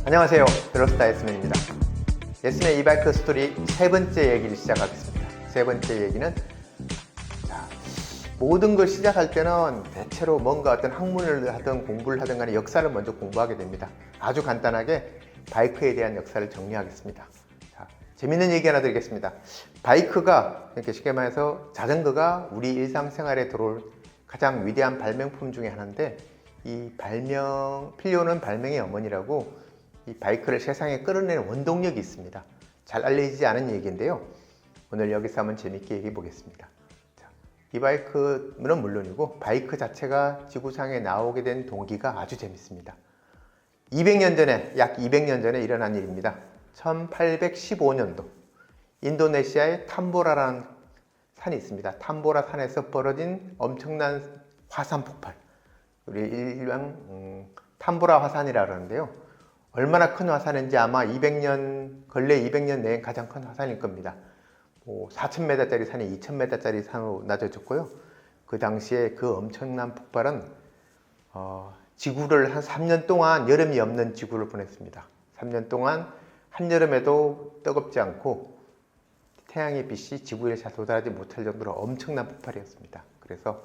안녕하세요. 벨로스타 예스맨입니다. 예스맨 이바이크 스토리 세 번째 얘기를 시작하겠습니다. 세 번째 얘기는 모든 걸 시작할 때는 대체로 뭔가 어떤 학문을 하든 공부를 하든 간에 역사를 먼저 공부하게 됩니다. 아주 간단하게 바이크에 대한 역사를 정리하겠습니다. 재밌는 얘기 하나 드리겠습니다. 바이크가, 이렇게 쉽게 말해서 자전거가 우리 일상생활에 들어올 가장 위대한 발명품 중에 하나인데, 이 필요는 발명의 어머니라고 이 바이크를 세상에 끌어내는 원동력이 있습니다. 잘 알려지지 않은 얘기인데요. 오늘 여기서 한번 재밌게 얘기해 보겠습니다. 이 바이크는 물론이고 바이크 자체가 지구상에 나오게 된 동기가 아주 재밌습니다. 200년 전에, 약 200년 전에 일어난 일입니다. 1815년도 인도네시아의 탐보라라는 산이 있습니다. 탐보라 산에서 벌어진 엄청난 화산 폭발, 우리 일명 탐보라 화산이라 그러는데요. 얼마나 큰 화산인지 아마 근래 200년 내에 가장 큰 화산일 겁니다. 4,000m짜리 산이 2,000m짜리 산으로 낮아졌고요. 그 당시에 그 엄청난 폭발은 지구를 한 3년 동안, 여름이 없는 지구를 보냈습니다. 3년 동안 한여름에도 뜨겁지 않고 태양의 빛이 지구에 잘 도달하지 못할 정도로 엄청난 폭발이었습니다. 그래서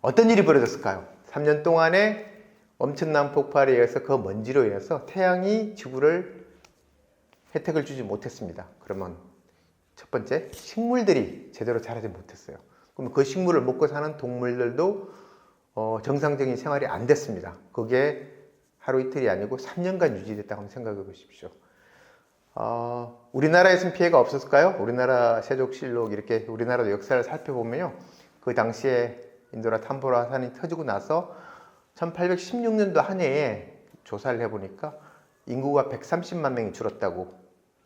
어떤 일이 벌어졌을까요? 3년 동안의 엄청난 폭발에 의해서, 그 먼지로 인해서 태양이 지구를 혜택을 주지 못했습니다. 그러면 첫 번째, 식물들이 제대로 자라지 못했어요. 그럼 그 식물을 먹고 사는 동물들도 정상적인 생활이 안 됐습니다. 그게 하루 이틀이 아니고 3년간 유지됐다고 한번 생각해 보십시오. 우리나라에서는 피해가 없었을까요? 우리나라 세족실록, 이렇게 우리나라 역사를 살펴보면요, 그 당시에 인도나 탐보라 화산이 터지고 나서 1816년도 한 해에 조사를 해보니까 인구가 130만 명이 줄었다고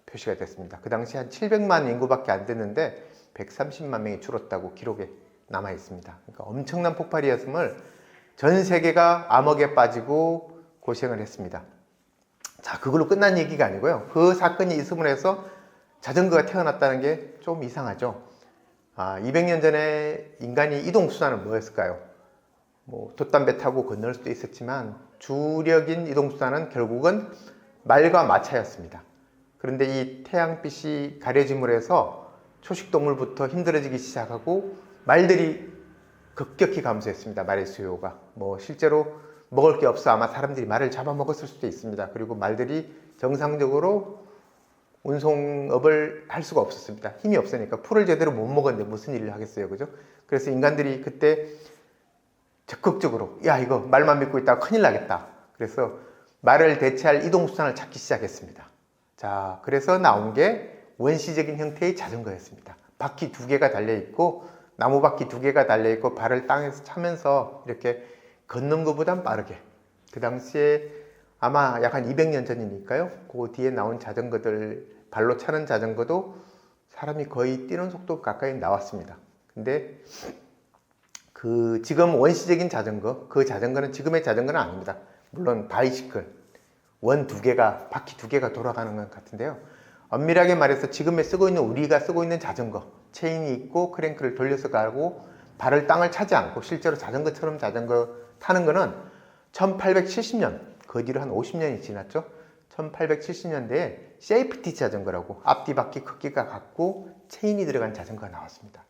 표시가 됐습니다. 그 당시 한 700만 인구밖에 안 됐는데 130만 명이 줄었다고 기록에 남아 있습니다. 그러니까 엄청난 폭발이었음을 전 세계가 암흑에 빠지고 고생을 했습니다. 자, 그걸로 끝난 얘기가 아니고요. 그 사건이 있음으로 해서 자전거가 태어났다는 게 좀 이상하죠. 200년 전에 인간이 이동수단은 뭐였을까요? 돛담배 타고 건널 수도 있었지만 주력인 이동수단은 결국은 말과 마차였습니다. 그런데 이 태양빛이 가려짐으로 해서 초식동물부터 힘들어지기 시작하고 말들이 급격히 감소했습니다. 말의 수요가. 실제로 먹을 게 없어 아마 사람들이 말을 잡아먹었을 수도 있습니다. 그리고 말들이 정상적으로 운송업을 할 수가 없었습니다. 힘이 없으니까. 풀을 제대로 못 먹었는데 무슨 일을 하겠어요, 그죠? 그래서 인간들이 그때 적극적으로, 야, 이거 말만 믿고 있다가 큰일 나겠다. 그래서 말을 대체할 이동수단을 찾기 시작했습니다. 자, 그래서 나온 게 원시적인 형태의 자전거였습니다. 바퀴 두 개가 달려있고, 나무 바퀴 두 개가 달려있고, 발을 땅에서 차면서 이렇게 걷는 것보단 빠르게. 그 당시에 아마 약 한 200년 전이니까요. 그 뒤에 나온 자전거들, 발로 차는 자전거도 사람이 거의 뛰는 속도 가까이 나왔습니다. 근데 지금 원시적인 자전거, 그 자전거는 지금의 자전거는 아닙니다. 물론 바이시클, 바퀴 두 개가 돌아가는 것 같은데요. 엄밀하게 말해서 지금에 우리가 쓰고 있는 자전거, 체인이 있고 크랭크를 돌려서 가고 발을 땅을 차지 않고 실제로 자전거처럼 자전거 타는 거는 1870년, 그 뒤로 한 50년이 지났죠. 1870년대에 세이프티 자전거라고 앞뒤 바퀴 크기가 같고 체인이 들어간 자전거가 나왔습니다.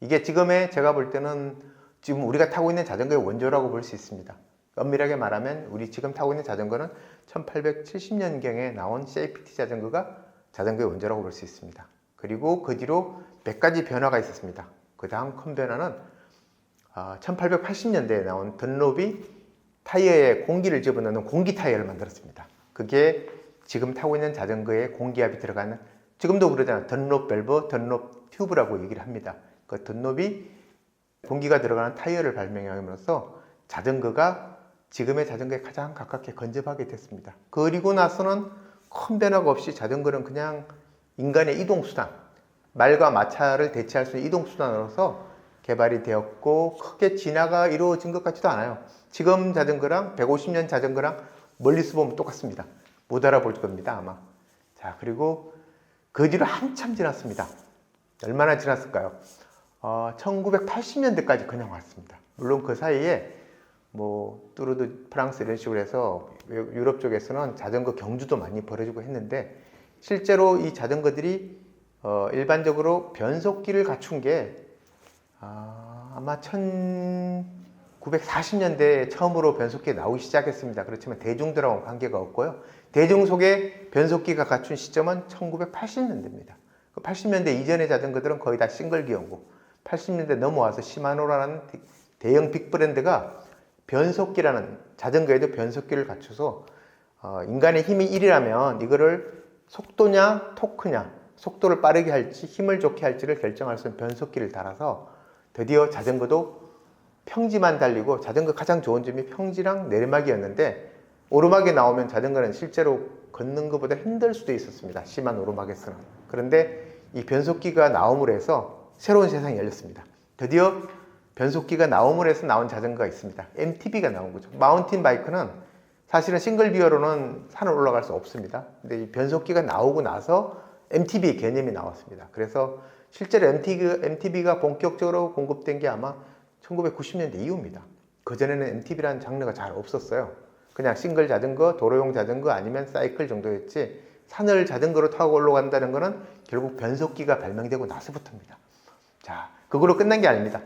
이게 제가 볼 때는 지금 우리가 타고 있는 자전거의 원조라고 볼 수 있습니다. 엄밀하게 말하면 우리 지금 타고 있는 자전거는 1870년경에 나온 세이프티 자전거가 자전거의 원조라고 볼 수 있습니다. 그리고 그 뒤로 몇 가지 변화가 있었습니다. 그 다음 큰 변화는 1880년대에 나온 던롭이 타이어에 공기를 집어넣는 공기 타이어를 만들었습니다. 그게 지금 타고 있는 자전거에 공기압이 들어가는, 지금도 그러잖아요. 던롭 밸브, 던롭 튜브라고 얘기를 합니다. 그 던롭이 공기가 들어가는 타이어를 발명함으로써 자전거가 지금의 자전거에 가장 가깝게 근접하게 됐습니다. 그리고 나서는 큰 변화가 없이 자전거는 그냥 인간의 이동수단, 말과 마차를 대체할 수 있는 이동수단으로서 개발이 되었고 크게 진화가 이루어진 것 같지도 않아요. 지금 자전거랑 150년 자전거랑 멀리서 보면 똑같습니다. 못 알아볼 겁니다, 아마. 자, 그리고 그 뒤로 한참 지났습니다. 얼마나 지났을까요? 1980년대까지 그냥 왔습니다. 물론 그 사이에 뭐 뚜르드 프랑스 이런 식으로 해서 유럽 쪽에서는 자전거 경주도 많이 벌어지고 했는데 실제로 이 자전거들이 일반적으로 변속기를 갖춘 게 아마 1940년대에 처음으로 변속기가 나오기 시작했습니다. 그렇지만 대중들하고는 관계가 없고요. 대중 속에 변속기가 갖춘 시점은 1980년대입니다. 80년대 이전의 자전거들은 거의 다 싱글기어고 80년대 넘어와서 시마노라는 대형 빅브랜드가 변속기라는 자전거에도 변속기를 갖춰서 인간의 힘이 1이라면 이거를 속도냐 토크냐 속도를 빠르게 할지 힘을 좋게 할지를 결정할 수 있는 변속기를 달아서 드디어 자전거도 평지만 달리고 자전거 가장 좋은 점이 평지랑 내리막이었는데 오르막에 나오면 자전거는 실제로 걷는 것보다 힘들 수도 있었습니다. 심한 오르막에서는. 그런데 이 변속기가 나옴으로 해서 새로운 세상이 열렸습니다. 드디어 변속기가 나옴으로 해서 나온 자전거가 있습니다. MTB가 나온 거죠. 마운틴 바이크는 사실은 싱글 기어로는 산을 올라갈 수 없습니다. 근데 이 변속기가 나오고 나서 MTB 개념이 나왔습니다. 그래서 실제로 MTB가 본격적으로 공급된 게 아마 1990년대 이후입니다. 그전에는 MTB라는 장르가 잘 없었어요. 그냥 싱글 자전거, 도로용 자전거 아니면 사이클 정도였지 산을 자전거로 타고 올라간다는 거는 결국 변속기가 발명되고 나서부터입니다. 자, 그걸로 끝난 게 아닙니다.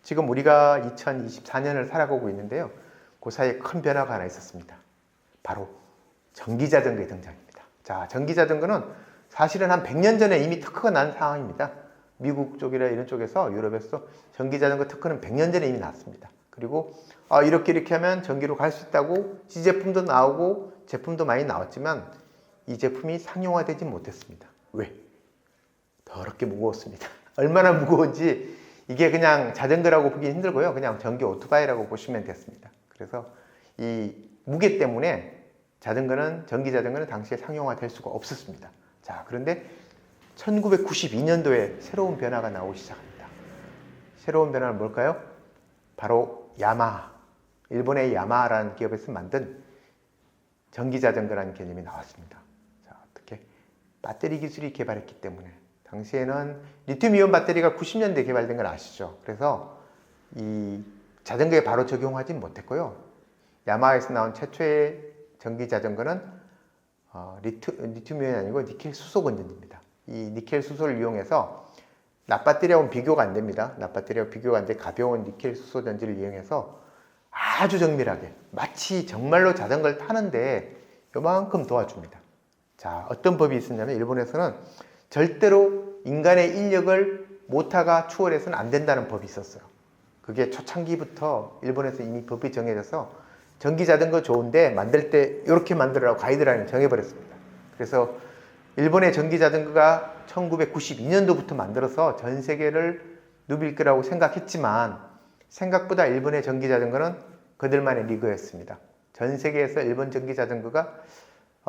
지금 우리가 2024년을 살아가고 있는데요. 그 사이에 큰 변화가 하나 있었습니다. 바로 전기자전거의 등장입니다. 자, 전기자전거는 사실은 한 100년 전에 이미 특허가 난 상황입니다. 미국 쪽이나 이런 쪽에서 유럽에서 전기자전거 특허는 100년 전에 이미 났습니다. 그리고 이렇게 하면 전기로 갈 수 있다고 시제품도 나오고 제품도 많이 나왔지만 이 제품이 상용화되지 못했습니다. 왜? 더럽게 무거웠습니다. 얼마나 무거운지 이게 그냥 자전거라고 보기 힘들고요. 그냥 전기 오토바이라고 보시면 됐습니다. 그래서 이 무게 때문에 전기 자전거는 당시에 상용화될 수가 없었습니다. 자, 그런데 1992년도에 새로운 변화가 나오기 시작합니다. 새로운 변화는 뭘까요? 바로 야마하, 일본의 야마하라는 기업에서 만든 전기자전거라는 개념이 나왔습니다. 자, 어떻게? 배터리 기술이 개발했기 때문에 당시에는 리튬이온 배터리가 90년대에 개발된 걸 아시죠? 그래서 이 자전거에 바로 적용하지 못했고요. 야마하에서 나온 최초의 전기자전거는 리튬이온이 아니고 니켈 수소 건전지입니다. 이 니켈 수소를 이용해서 납배터리하고는 비교가 안 됩니다. 납배터리하고 비교가 안 돼 가벼운 니켈 수소 전지를 이용해서 아주 정밀하게 마치 정말로 자전거를 타는데 요만큼 도와줍니다. 자, 어떤 법이 있었냐면 일본에서는 절대로 인간의 인력을 모터가 추월해서는 안 된다는 법이 있었어요. 그게 초창기부터 일본에서 이미 법이 정해져서 전기자전거 좋은데 만들 때 이렇게 만들으라고 가이드라인을 정해버렸습니다. 그래서 일본의 전기자전거가 1992년도부터 만들어서 전 세계를 누빌 거라고 생각했지만 생각보다 일본의 전기자전거는 그들만의 리그였습니다. 전 세계에서 일본 전기자전거가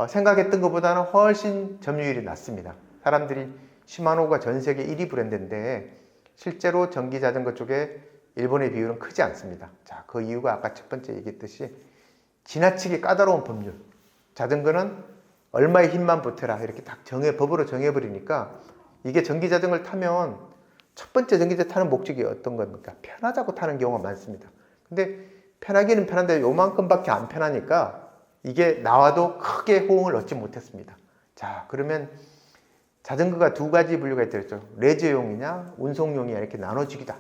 생각했던 것보다는 훨씬 점유율이 낮습니다. 사람들이 시마노가 전 세계 1위 브랜드인데 실제로 전기자전거 쪽에 일본의 비율은 크지 않습니다. 자, 그 이유가 아까 첫 번째 얘기했듯이 지나치게 까다로운 법률. 자전거는 얼마의 힘만 보태라 이렇게 딱 법으로 정해버리니까 이게 전기자전거를 타면 첫 번째 전기자전거 타는 목적이 어떤 겁니까? 편하자고 타는 경우가 많습니다. 근데 편하기는 편한데 요만큼밖에 안 편하니까 이게 나와도 크게 호응을 얻지 못했습니다. 자, 그러면 자전거가 두 가지 분류가 있더랬죠. 레저용이냐 운송용이냐 이렇게 나눠지기도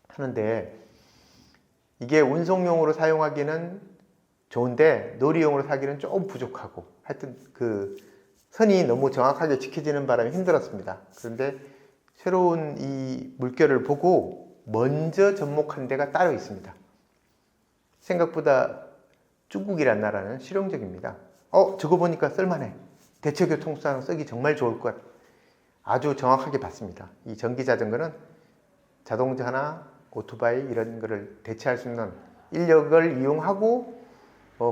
하는데 이게 운송용으로 사용하기는 좋은데 놀이용으로 사기는 조금 부족하고 하여튼 그 선이 너무 정확하게 지켜지는 바람에 힘들었습니다. 그런데 새로운 이 물결을 보고 먼저 접목한 데가 따로 있습니다. 생각보다 중국이란 나라는 실용적입니다. 저거 보니까 쓸만해. 대체교통수단으로 쓰기 정말 좋을 것. 아주 정확하게 봤습니다. 이 전기자전거는 자동차나 오토바이 이런 거를 대체할 수 있는 인력을 이용하고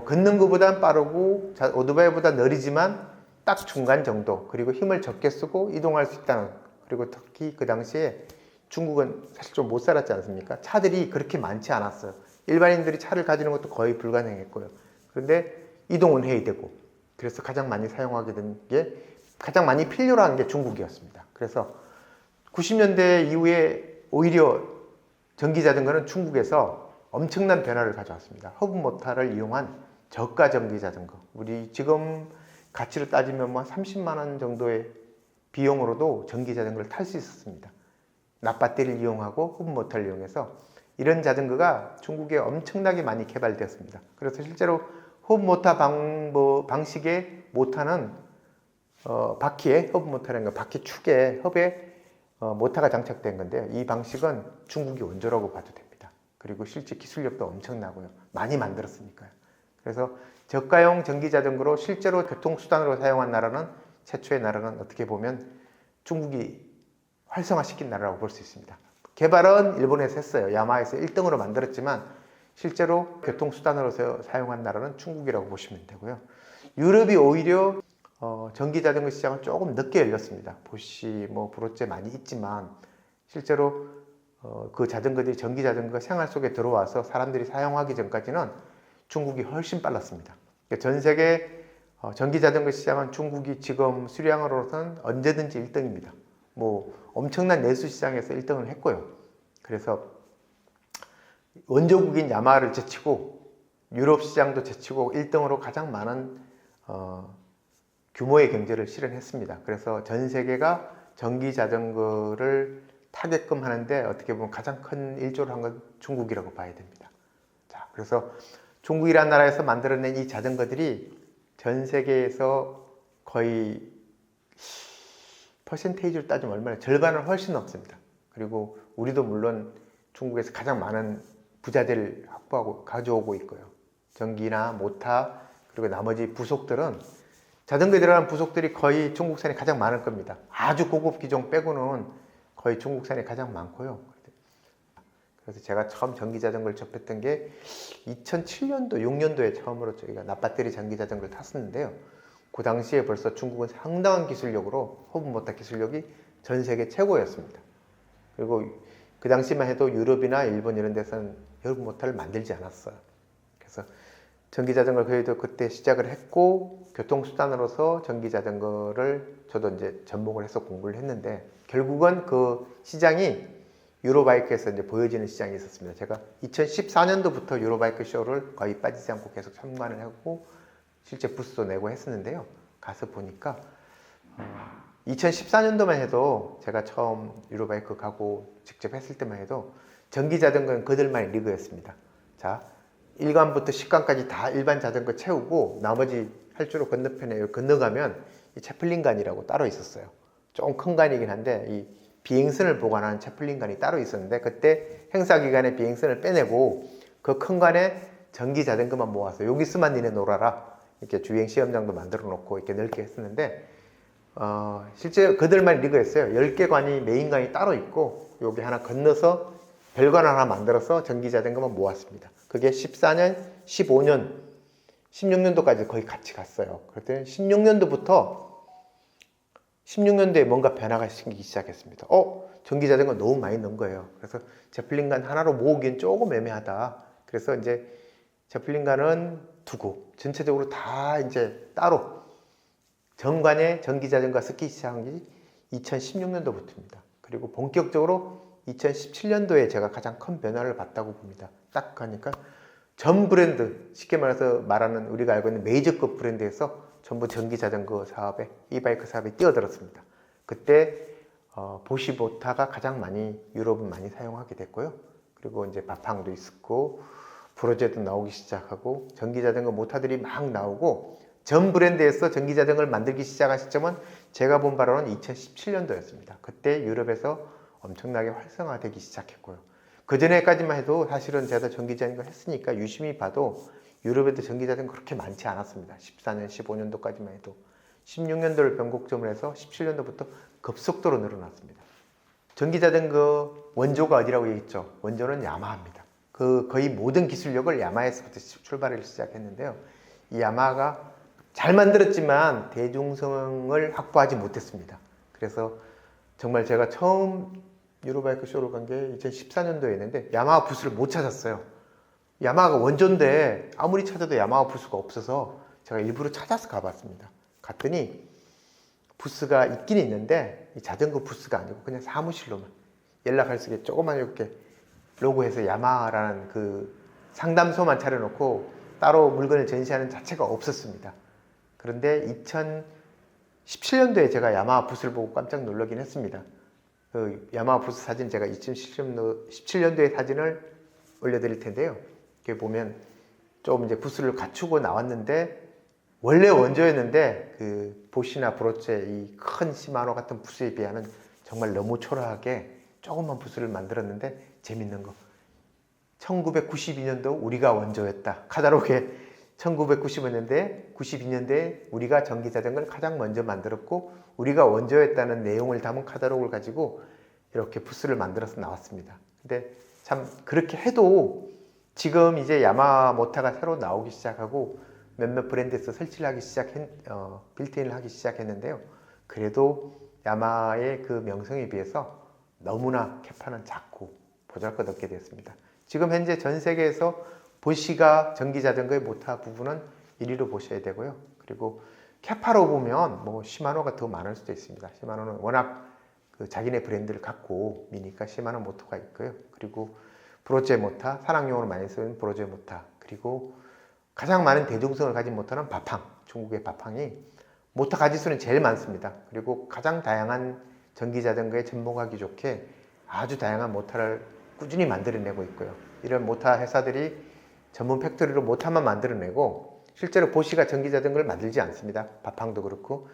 걷는 것보단 빠르고 오토바이보다 느리지만 딱 중간 정도 그리고 힘을 적게 쓰고 이동할 수 있다는 그리고 특히 그 당시에 중국은 사실 좀 못 살았지 않습니까? 차들이 그렇게 많지 않았어요. 일반인들이 차를 가지는 것도 거의 불가능했고요. 그런데 이동은 해야 되고 그래서 가장 많이 사용하게 된 게 가장 많이 필요로 한 게 중국이었습니다. 그래서 90년대 이후에 오히려 전기자전거는 중국에서 엄청난 변화를 가져왔습니다. 허브 모터를 이용한 저가 전기 자전거. 우리 지금 가치로 따지면 뭐 30만 원 정도의 비용으로도 전기 자전거를 탈 수 있었습니다. 납배터리를 이용하고 허브 모터를 이용해서 이런 자전거가 중국에 엄청나게 많이 개발되었습니다. 그래서 실제로 허브 모터 방식의 모터는 바퀴에 허브 모터라는 거 바퀴 축에 허브에 모터가 장착된 건데요. 이 방식은 중국이 원조라고 봐도 됩니다. 그리고 실제 기술력도 엄청나고요. 많이 만들었으니까요. 그래서 저가형 전기 자전거로 실제로 교통수단으로 사용한 나라는 최초의 나라는 어떻게 보면 중국이 활성화시킨 나라라고 볼 수 있습니다. 개발은 일본에서 했어요. 야마하에서 1등으로 만들었지만 실제로 교통수단으로 사용한 나라는 중국이라고 보시면 되고요. 유럽이 오히려 전기 자전거 시장은 조금 늦게 열렸습니다. 보쉬, 브로체 많이 있지만 실제로 그 자전거들이 전기 자전거가 생활 속에 들어와서 사람들이 사용하기 전까지는 중국이 훨씬 빨랐습니다. 전 세계 전기 자전거 시장은 중국이 지금 수량으로서는 언제든지 1등입니다. 엄청난 내수 시장에서 1등을 했고요. 그래서 원조국인 야마하를 제치고 유럽 시장도 제치고 1등으로 가장 많은 규모의 경제를 실현했습니다. 그래서 전 세계가 전기 자전거를 타게끔 하는데 어떻게 보면 가장 큰 일조를 한 건 중국이라고 봐야 됩니다. 자, 그래서 중국이라는 나라에서 만들어낸 이 자전거들이 전 세계에서 거의 퍼센테이지로 따지면 얼마나 절반을 훨씬 넘습니다. 그리고 우리도 물론 중국에서 가장 많은 부자재를 확보하고 가져오고 있고요. 전기나 모터 그리고 나머지 부속들은 자전거에 들어가는 부속들이 거의 중국산이 가장 많을 겁니다. 아주 고급 기종 빼고는 거의 중국산이 가장 많고요. 그래서 제가 처음 전기 자전거를 접했던 게 2007년도, 6년도에 처음으로 저희가 납배터리 전기 자전거를 탔었는데요. 그 당시에 벌써 중국은 상당한 기술력으로 허브 모터 기술력이 전 세계 최고였습니다. 그리고 그 당시만 해도 유럽이나 일본 이런 데서는 허브 모터를 만들지 않았어요. 그래서 전기 자전거를 저희도 그때 시작을 했고 교통수단으로서 전기 자전거를 저도 이제 접목을 해서 공부를 했는데 결국은 그 시장이 유로바이크에서 이제 보여지는 시장이 있었습니다. 제가 2014년도부터 유로바이크 쇼를 거의 빠지지 않고 계속 참관을 하고 실제 부스도 내고 했었는데요. 가서 보니까 2014년도만 해도 제가 처음 유로바이크 가고 직접 했을 때만 해도 전기 자전거는 그들만의 리그였습니다. 자, 1관부터 10관까지 다 일반 자전거 채우고 나머지 활주로 건너편에 건너가면 이 채플린관이라고 따로 있었어요. 좀 큰 관이긴 한데 이 비행선을 보관하는 채플린관이 따로 있었는데 그때 행사 기간에 비행선을 빼내고 그 큰 관에 전기 자전거만 모아서 여기서만 니네 놀아라 이렇게 주행 시험장도 만들어 놓고 이렇게 넓게 했었는데 실제 그들만 리그였어요. 10개 관이 메인 관이 따로 있고 여기 하나 건너서 별관 하나 만들어서 전기 자전거만 모았습니다. 그게 14년, 15년, 16년도까지 거의 같이 갔어요. 그랬더니 16년도에 뭔가 변화가 생기기 시작했습니다. 전기 자전거 너무 많이 넣은 거예요. 그래서 제플린관 하나로 모으기엔 조금 애매하다. 그래서 이제 제플린관은 두고 전체적으로 다 이제 따로 정관에 전기 자전거 쓰기 시작한 게 2016년도부터입니다. 그리고 본격적으로 2017년도에 제가 가장 큰 변화를 봤다고 봅니다. 딱 하니까 전 브랜드, 쉽게 말해서 말하는 우리가 알고 있는 메이저급 브랜드에서 전부 전기 자전거 사업에, 이바이크 사업에 뛰어들었습니다. 그때 보시보타가 가장 많이 유럽은 많이 사용하게 됐고요. 그리고 이제 바팡도 있었고 브로제도 나오기 시작하고 전기 자전거 모터들이 막 나오고 전 브랜드에서 전기 자전거를 만들기 시작한 시점은 제가 본 바로는 2017년도였습니다. 그때 유럽에서 엄청나게 활성화되기 시작했고요. 그 전에까지만 해도 사실은 제가 전기 자전거 했으니까 유심히 봐도 유럽에도 전기 자전거 그렇게 많지 않았습니다. 14년, 15년도까지만 해도 16년도를 변곡점을 해서 17년도부터 급속도로 늘어났습니다. 전기 자전거 원조가 어디라고 얘기했죠? 원조는 야마하입니다. 거의 모든 기술력을 야마하에서부터 출발을 시작했는데요. 이 야마하가 잘 만들었지만 대중성을 확보하지 못했습니다. 그래서 정말 제가 처음 유로바이크 쇼를 간 게 2014년도였는데 야마하 부스를 못 찾았어요. 야마하가 원조인데 아무리 찾아도 야마하 부스가 없어서 제가 일부러 찾아서 가봤습니다. 갔더니 부스가 있긴 있는데 이 자전거 부스가 아니고 그냥 사무실로만 연락할 수 있게 조그만 이렇게 로고에서 야마하라는 그 상담소만 차려놓고 따로 물건을 전시하는 자체가 없었습니다. 그런데 2017년도에 제가 야마하 붓을 보고 깜짝 놀라긴 했습니다. 그 야마하 붓 사진 제가 2017년도의 사진을 올려드릴 텐데요. 여기 보면 좀 이제 붓을 갖추고 나왔는데 원래 원조였는데 그 보시나 브로체 이 큰 시마노 같은 붓에 비하면 정말 너무 초라하게 조그만 붓을 만들었는데 재밌는 거 1992년도 우리가 원조였다. 카탈로그에 1995년도에 92년도에 우리가 전기자전거를 가장 먼저 만들었고 우리가 원조였다는 내용을 담은 카탈로그를 가지고 이렇게 부스를 만들어서 나왔습니다. 근데 참 그렇게 해도 지금 이제 야마하 모터가 새로 나오기 시작하고 몇몇 브랜드에서 설치를 하기 빌트인을 하기 시작했는데요. 그래도 야마하의 그 명성에 비해서 너무나 캐파는 작고 보잘것없게 되었습니다. 지금 현재 전 세계에서 보시가 전기자전거의 모터 부분은 1위로 보셔야 되고요. 그리고 캐파로 보면 뭐 시마노가 더 많을 수도 있습니다. 시마노는 워낙 그 자기네 브랜드를 갖고 미니까 시마노 모터가 있고요. 그리고 브로제 모터, 산악용으로 많이 쓰는 브로제 모터, 그리고 가장 많은 대중성을 가진 모터는 바팡, 중국의 바팡이 모터 가지수는 제일 많습니다. 그리고 가장 다양한 전기자전거에 접목하기 좋게 아주 다양한 모터를 꾸준히 만들어내고 있고요. 이런 모터 회사들이 전문 팩토리로 모터만 만들어내고 실제로 보시가 전기자전거를 만들지 않습니다. 바팡도 그렇고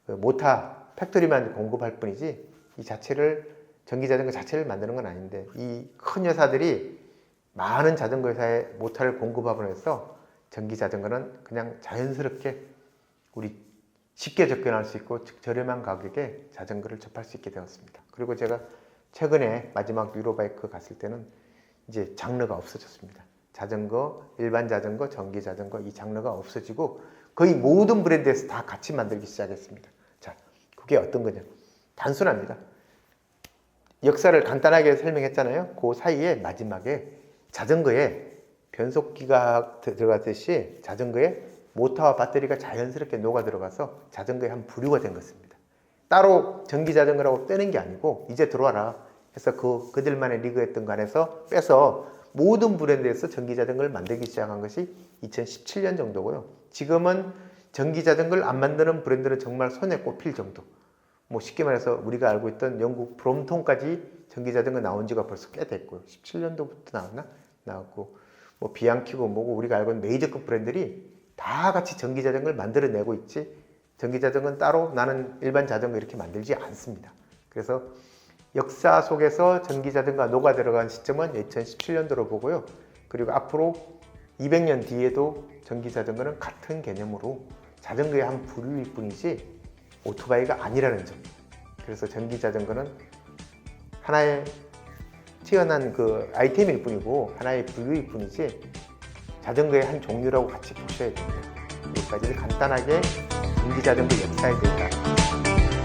그 모터 팩토리만 공급할 뿐이지 이 자체를 전기자전거 자체를 만드는 건 아닌데 이 큰 회사들이 많은 자전거 회사에 모터를 공급함으로 해서 전기자전거는 그냥 자연스럽게 우리 쉽게 접근할 수 있고 저렴한 가격에 자전거를 접할 수 있게 되었습니다. 그리고 제가 최근에 마지막 유로바이크 갔을 때는 이제 장르가 없어졌습니다. 자전거, 일반 자전거, 전기 자전거 이 장르가 없어지고 거의 모든 브랜드에서 다 같이 만들기 시작했습니다. 자, 그게 어떤 거냐? 단순합니다. 역사를 간단하게 설명했잖아요. 그 사이에 마지막에 자전거에 변속기가 들어갔듯이 자전거에 모터와 배터리가 자연스럽게 녹아 들어가서 자전거의 한 부류가 된 것입니다. 따로 전기 자전거라고 떼는 게 아니고 이제 들어와라 해서 그들만의 리그였던 거 안에서 빼서 모든 브랜드에서 전기 자전거를 만들기 시작한 것이 2017년 정도고요. 지금은 전기 자전거를 안 만드는 브랜드는 정말 손에 꼽힐 정도. 뭐 쉽게 말해서 우리가 알고 있던 영국 브롬톤까지 전기 자전거 나온 지가 벌써 꽤 됐고요. 17년도부터 나왔고 뭐 비앙키고 뭐고 우리가 알고 있는 메이저급 브랜드들이 다 같이 전기 자전거를 만들어내고 있지 전기 자전거는 따로 나는 일반 자전거 이렇게 만들지 않습니다. 그래서 역사 속에서 전기 자전거가 녹아 들어간 시점은 2017년도로 보고요. 그리고 앞으로 200년 뒤에도 전기 자전거는 같은 개념으로 자전거의 한 부류일 뿐이지 오토바이가 아니라는 점. 그래서 전기 자전거는 하나의 튀어난 그 아이템일 뿐이고 하나의 부류일 뿐이지 자전거의 한 종류라고 같이 보셔야 됩니다. 여기까지를 간단하게 전기 자전거 역사에 대해서